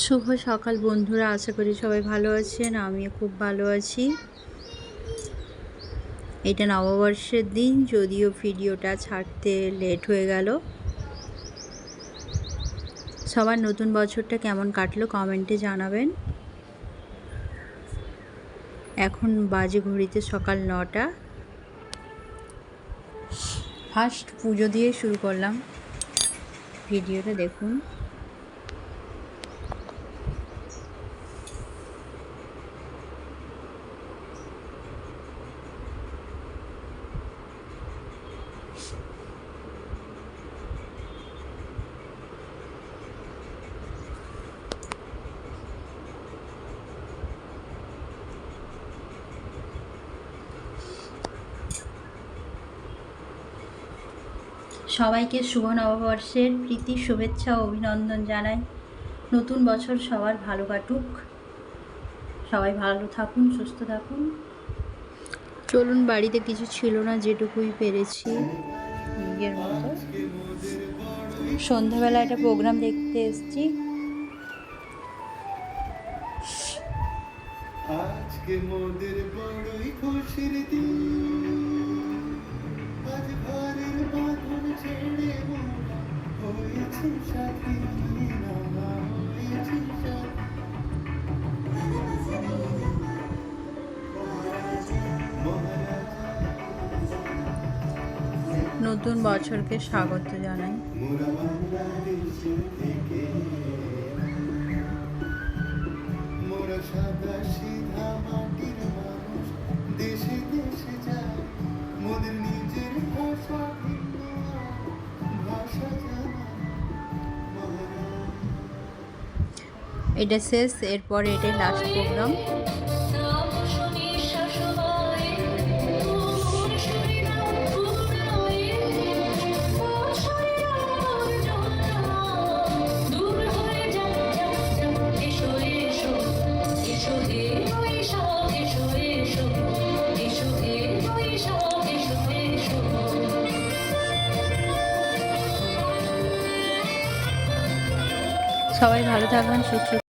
শুভ সকাল বন্ধুরা, আশা করি সবাই ভালো আছেন। আমিও খুব ভালো আছি। এটা নববর্ষের দিন, যদিও ভিডিওটা ছাড়তে লেট হয়ে গেল। সবার নতুন বছরটা কেমন কাটলো কমেন্টে জানাবেন। এখন বাজে ঘড়িতে সকাল 9টা। ফার্স্ট পুজো দিয়ে শুরু করলাম। ভিডিওটা দেখুন। সবাইকে শুভ নববর্ষের প্রীতি শুভেচ্ছা ও অভিনন্দন জানাই। নতুন বছর সবার ভালো কাটুক, সবাই ভালো থাকুন, সুস্থ থাকুন। চলুন, বাড়িতে কিছু ছিল না, যেটুকুই পেরেছি নিজের মতো। সন্ধ্যাবেলা একটা প্রোগ্রাম দেখতে এসেছি। আজকে মোদের বড়ই খুশির দিন, আজ ঘরের বাঁধন ছেড়ে হয়েছে সাথী, হয়েছে সাথী। নতুন বছরকে স্বাগত জানাই। সাদা সিধা মাটির মানুষ দেশে দেশে যায়, মোদের নিজের ভাষা ভিন্ন, ভাষা জানা। এটা শেষ, এরপরে এটাই লাস্ট প্রোগ্রাম। সবাই ভালো থাকবেন, সুস্থ